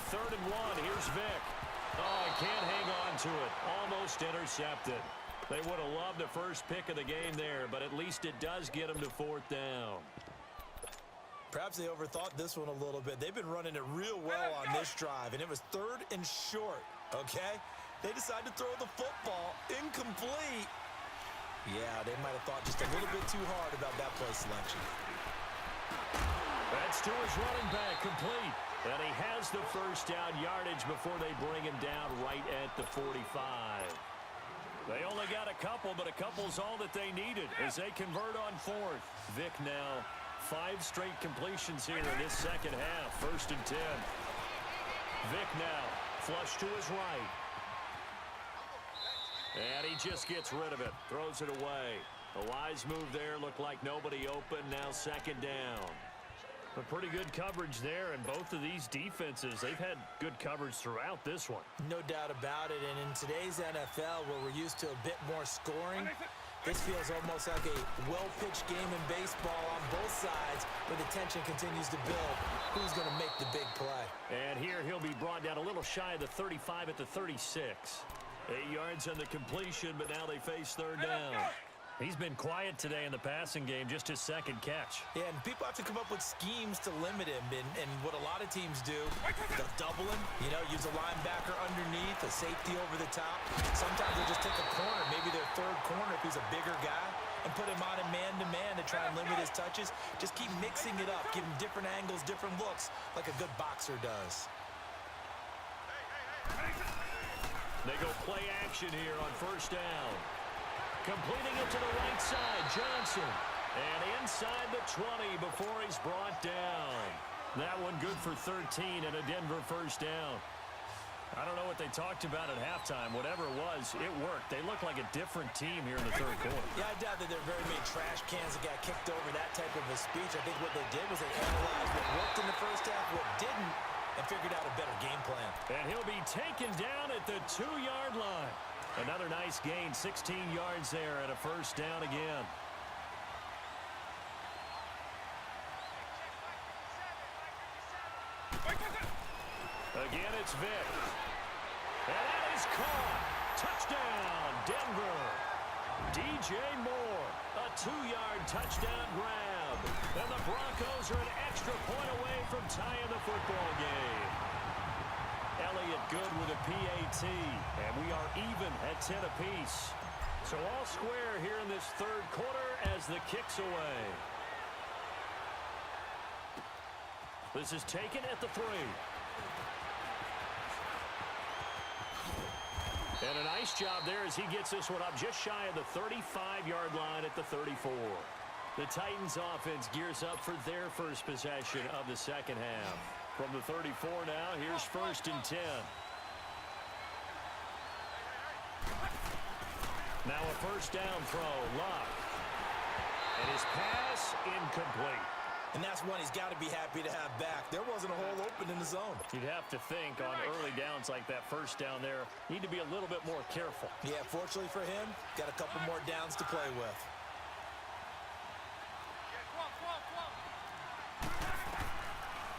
3rd and 1. Here's Vic. Oh, he can't hang on to it. Almost intercepted. They would have loved the first pick of the game there, but at least it does get them to 4th down. Perhaps they overthought this one a little bit. They've been running it real well on this drive, and it was 3rd and short, okay? They decided to throw the football incomplete. Yeah, they might have thought just a little bit too hard about that play selection. That's to his running back, complete. And he has the first down yardage before they bring him down right at the 45. They only got a couple, but a couple's all that they needed as they convert on 4th. Vic now 5 straight completions here in this second half. 1st and 10. Vic now flush to his right. And he just gets rid of it. Throws it away. A wise move there. Looked like nobody open. Now 2nd down. A pretty good coverage there, and both of these defenses, they've had good coverage throughout this one. No doubt about it, and in today's NFL, where we're used to a bit more scoring, this feels almost like a well-pitched game in baseball on both sides, where the tension continues to build. Who's going to make the big play? And here he'll be brought down a little shy of the 35 at the 36. 8 yards on the completion, but now they face 3rd down. He's been quiet today in the passing game, just his 2nd catch. Yeah, and people have to come up with schemes to limit him, and what a lot of teams do, they'll double him, use a linebacker underneath, a safety over the top. Sometimes they'll just take a corner, maybe their 3rd corner if he's a bigger guy, and put him on a man-to-man to try and limit his touches. Just keep mixing it up, give him different angles, different looks, like a good boxer does. They go play action here on 1st down. Completing it to the right side, Johnson. And inside the 20 before he's brought down. That one good for 13 and a Denver 1st down. I don't know what they talked about at halftime. Whatever it was, it worked. They look like a different team here in the 3rd quarter. Yeah, I doubt that there are very many trash cans that got kicked over, that type of a speech. I think what they did was they analyzed what worked in the first half, what didn't, and figured out a better game plan. And he'll be taken down at the 2-yard line. Another nice gain, 16 yards there and a 1st down again. Again, it's Vic. And that is caught. Touchdown, Denver. DJ Moore, a 2-yard touchdown grab. And the Broncos are an extra point away from tying the football game. Elliott good with a PAT, and we are even at 10 apiece. So all square here in this 3rd quarter as the kick's away. This is taken at the 3. And a nice job there as he gets this one up just shy of the 35-yard line at the 34. The Titans offense gears up for their first possession of the second half. From the 34 now, here's 1st and 10. Now a 1st down throw, Luck. And his pass incomplete. And that's one he's got to be happy to have back. There wasn't a hole open in the zone. You'd have to think on early downs like that 1st down there, need to be a little bit more careful. Yeah, fortunately for him, got a couple more downs to play with.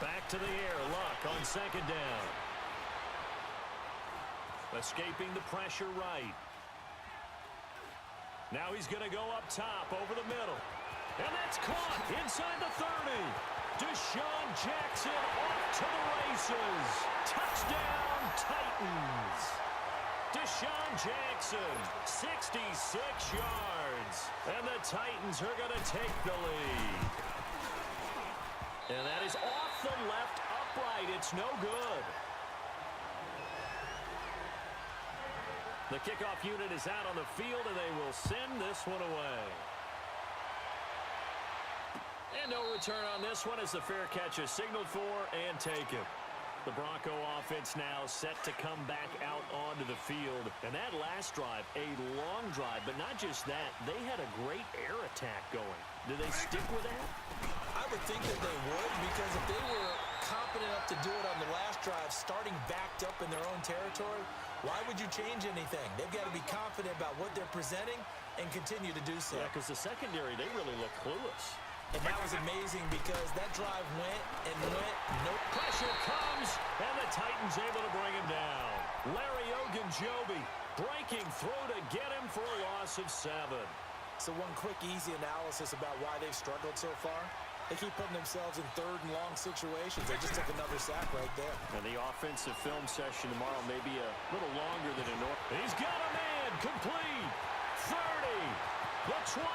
Back to the air, Luck on 2nd down. Escaping the pressure right. Now he's going to go up top over the middle. And that's caught inside the 30. Deshaun Jackson off to the races. Touchdown, Titans. Deshaun Jackson, 66 yards. And the Titans are going to take the lead. And that is off the left upright. It's no good. The kickoff unit is out on the field, and they will send this one away. And no return on this one as the fair catch is signaled for and taken. The Bronco offense now set to come back out onto the field. And that last drive, a long drive, but not just that. They had a great air attack going. Do they stick with that? I would think that they would, because if they were confident enough to do it on the last drive, starting backed up in their own territory, why would you change anything? They've got to be confident about what they're presenting and continue to do so. Yeah, because the secondary, they really look clueless. And that was amazing because that drive went and went. Nope. Pressure comes, and the Titans able to bring him down. Larry Ogunjobi breaking through to get him for a loss of 7. So one quick, easy analysis about why they've struggled so far. They keep putting themselves in third and long situations. They just took another sack right there. And the offensive film session tomorrow may be a little longer than a normal. He's got a man, complete. 30, the 20,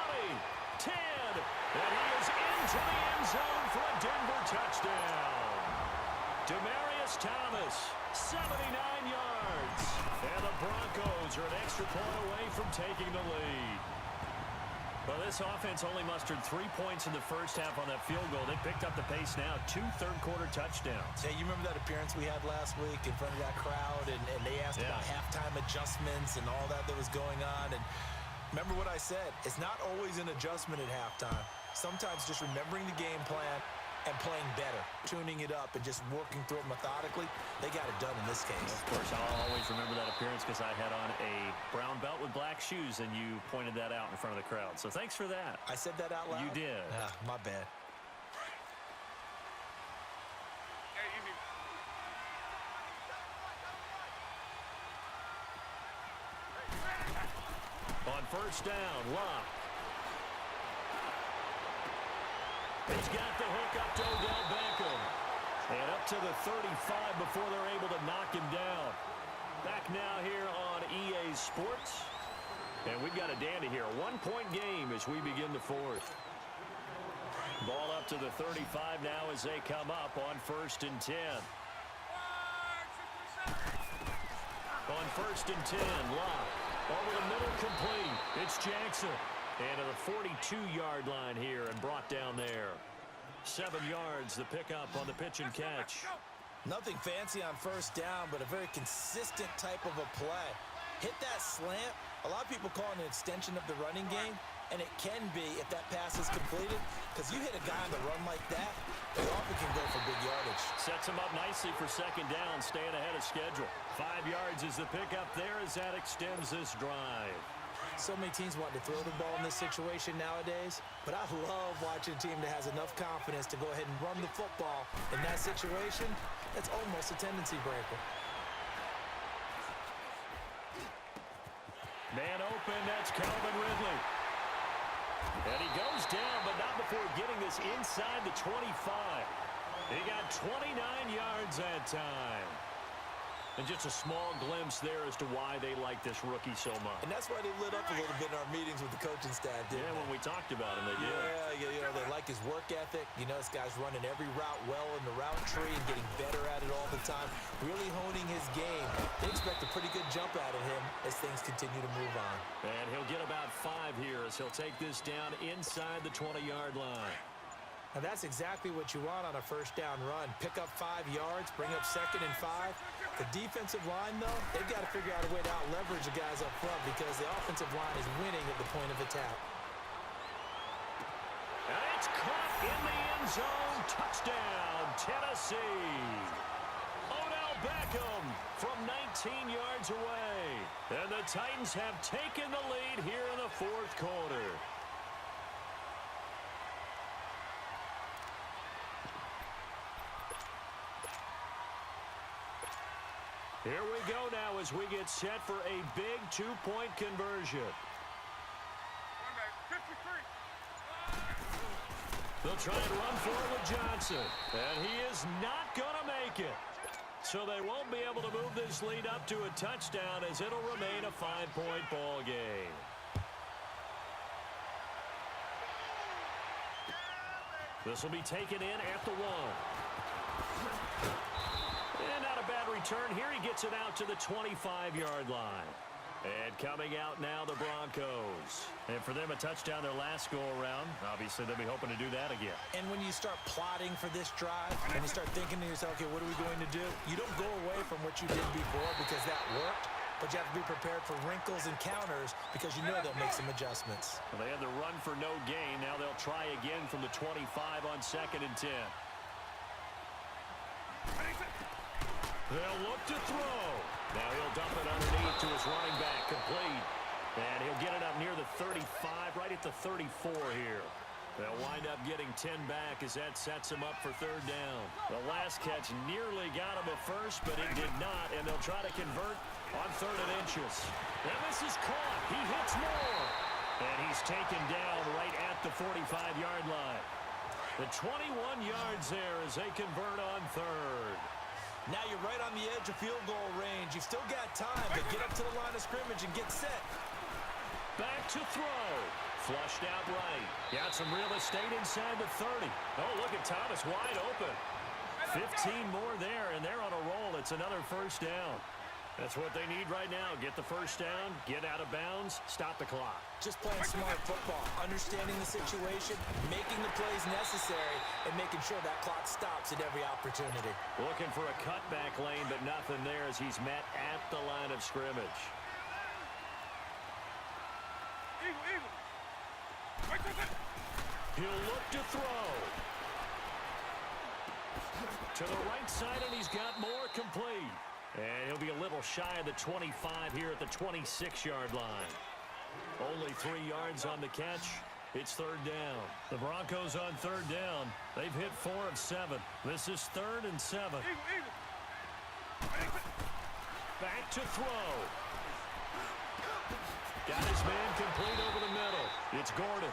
10, and he is into the end zone for a Denver touchdown. Demaryius Thomas, 79 yards. And the Broncos are an extra point away from taking the lead. Well, this offense only mustered 3 points in the first half on that field goal. They picked up the pace now, 2 third-quarter touchdowns. Yeah, you remember that appearance we had last week in front of that crowd, and they asked about halftime adjustments and all that was going on. And remember what I said, it's not always an adjustment at halftime. Sometimes just remembering the game plan and playing better, tuning it up and just working through it methodically. They got it done in this case. Of course, I'll always remember that appearance because I had on a brown belt with black shoes, and you pointed that out in front of the crowd. So thanks for that. I said that out loud? You did. My bad. On first down, Locke. He's got the hook up to Odell Beckham. And up to the 35 before they're able to knock him down. Back now here on EA Sports. And we've got a dandy here. A 1-point game as we begin the fourth. Ball up to the 35 now as they come up on first and 10. On first and 10, Locke. Over the middle, complete. It's Jackson. And to the 42-yard line here and brought down there. 7 yards, the pickup on the pitch and catch. Nothing fancy on first down, but a very consistent type of a play. Hit that slant. A lot of people call it an extension of the running game, and it can be if that pass is completed, because you hit a guy on the run like that, they often can go for big yardage. Sets him up nicely for second down, staying ahead of schedule. 5 yards is the pickup there as that extends this drive. So many teams want to throw the ball in this situation nowadays, but I love watching a team that has enough confidence to go ahead and run the football. In that situation, that's almost a tendency breaker. Man open, that's Calvin Ridley. And he goes down, but not before getting this inside the 25. He got 29 yards that time. And just a small glimpse there as to why they like this rookie so much. And that's why they lit up a little bit in our meetings with the coaching staff, didn't they? When we talked about him, they did. Yeah, you know, they like his work ethic. You know, this guy's running every route well in the route tree and getting better at it all the time, really honing his game. They expect a pretty good jump out of him as things continue to move on. And he'll get about 5 here as he'll take this down inside the 20-yard line. Now, that's exactly what you want on a first down run. Pick up 5 yards, bring up second and 5. The defensive line, though, they've got to figure out a way to out-leverage the guys up front because the offensive line is winning at the point of attack. And it's caught in the end zone. Touchdown, Tennessee. Odell Beckham from 19 yards away. And the Titans have taken the lead here in the fourth quarter. Here we go now as we get set for a big 2-point conversion. They'll try and run forward with Johnson. And he is not going to make it. So they won't be able to move this lead up to a touchdown as it'll remain a 5-point ball game. This will be taken in at the 1. And not a bad return here. He gets it out to the 25-yard line. And coming out now, the Broncos. And for them, a touchdown their last go-around. Obviously, they'll be hoping to do that again. And when you start plotting for this drive, when you start thinking to yourself, okay, what are we going to do? You don't go away from what you did before because that worked, but you have to be prepared for wrinkles and counters because you know they'll make some adjustments. Well, they had the run for no gain. Now they'll try again from the 25 on second and 10. They'll look to throw. Now he'll dump it underneath to his running back, complete. And he'll get it up near the 35, right at the 34 here. They'll wind up getting 10 back as that sets them up for third down. The last catch nearly got him a first, but it did not, and they'll try to convert on 3rd and inches. And this is caught. He hits more. And he's taken down right at the 45-yard line. The 21 yards there as they convert on 3rd. Now you're right on the edge of field goal range. You've still got time to get up to the line of scrimmage and get set. Back to throw. Flushed out right. Got some real estate inside the 30. Oh, look at Thomas wide open. 15 more there, and they're on a roll. It's another first down. That's what they need right now. Get the first down, get out of bounds, stop the clock. Just playing smart football, understanding the situation, making the plays necessary, and making sure that clock stops at every opportunity. Looking for a cutback lane, but nothing there as he's met at the line of scrimmage. He'll look to throw. To the right side, and he's got more complete. And he'll be a little shy of the 25 here at the 26-yard line. Only 3 yards on the catch. It's third down. The Broncos on third down. They've hit 4 of 7. This is 3rd and 7. Back to throw. Got his man complete over the middle. It's Gordon.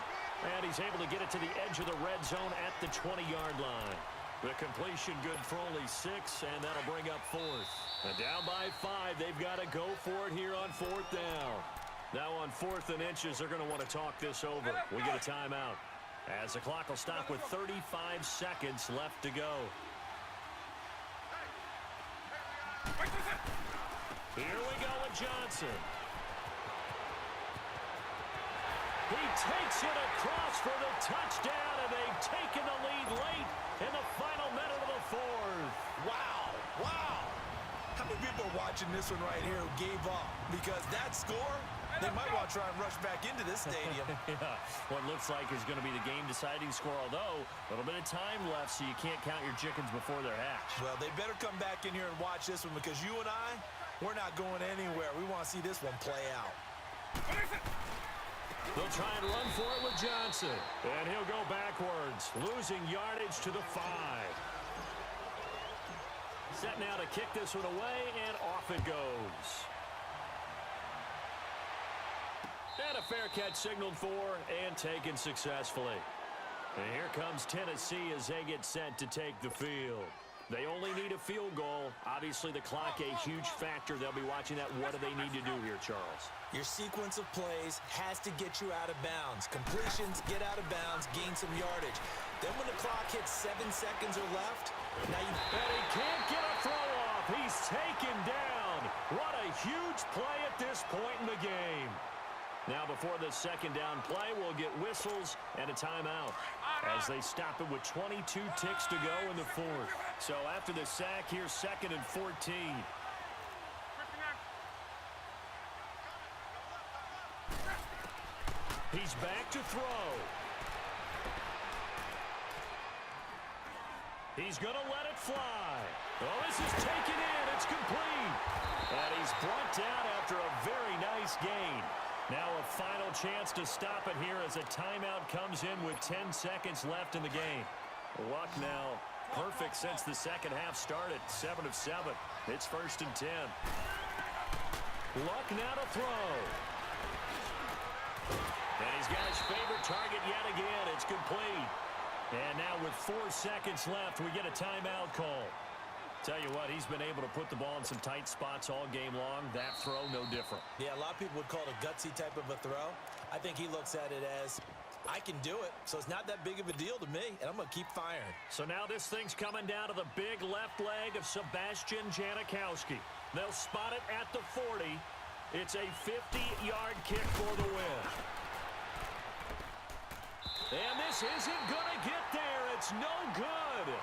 And he's able to get it to the edge of the red zone at the 20-yard line. The completion good for only 6, and that'll bring up 4th. And down by 5, they've got to go for it here on 4th down. Now on 4th and inches, they're going to want to talk this over. We get a timeout as the clock will stop with 35 seconds left to go. Here we go with Johnson. He takes it across for the touchdown, and they've taken the lead late in the final minute of the 4th. Wow, wow. How many people are watching this one right here who gave up? Because that score, they might want to try and rush back into this stadium. Yeah, what looks like is going to be the game-deciding score, although a little bit of time left, so you can't count your chickens before they're hatched. Well, they better come back in here and watch this one because you and I, we're not going anywhere. We want to see this one play out. They'll try and run for it with Johnson. And he'll go backwards, losing yardage to the 5. Set now to kick this one away, and off it goes. And a fair catch signaled for and taken successfully. And here comes Tennessee as they get set to take the field. They only need a field goal. Obviously, the clock a huge factor. They'll be watching that. What do they need to do here, Charles? Your sequence of plays has to get you out of bounds. Completions, get out of bounds, gain some yardage. Then when the clock hits 7 seconds or left, now you... And he can't get a throw off. He's taken down. What a huge play at this point in the game. Now before the second down play, we'll get whistles and a timeout as they stop it with 22 ticks to go in the 4th. So after the sack, here's 2nd and 14. He's back to throw. He's going to let it fly. Oh, this is taken in. It's complete. And he's brought down after a very nice gain. Now a final chance to stop it here as a timeout comes in with 10 seconds left in the game. Luck now perfect since the second half started. 7 of 7. It's 1st and 10. Luck now to throw. And he's got his favorite target yet again. It's complete. And now with 4 seconds left, we get a timeout call. Tell you what, he's been able to put the ball in some tight spots all game long. That throw, no different. Yeah, a lot of people would call it a gutsy type of a throw. I think he looks at it as, I can do it, so it's not that big of a deal to me, and I'm going to keep firing. So now this thing's coming down to the big left leg of Sebastian Janikowski. They'll spot it at the 40. It's a 50-yard kick for the win. And this isn't going to get there. It's no good.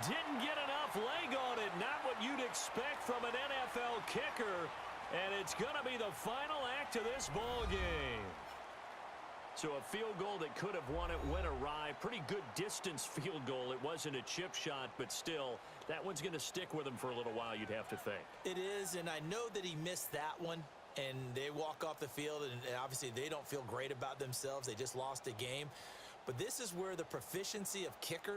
Didn't get enough leg on it. Not what you'd expect from an NFL kicker. And it's going to be the final act of this ball game. So a field goal that could have won it went awry. Pretty good distance field goal. It wasn't a chip shot, but still, that one's going to stick with him for a little while, you'd have to think. It is, and I know that he missed that one. And they walk off the field, and obviously they don't feel great about themselves. They just lost a game. But this is where the proficiency of kickers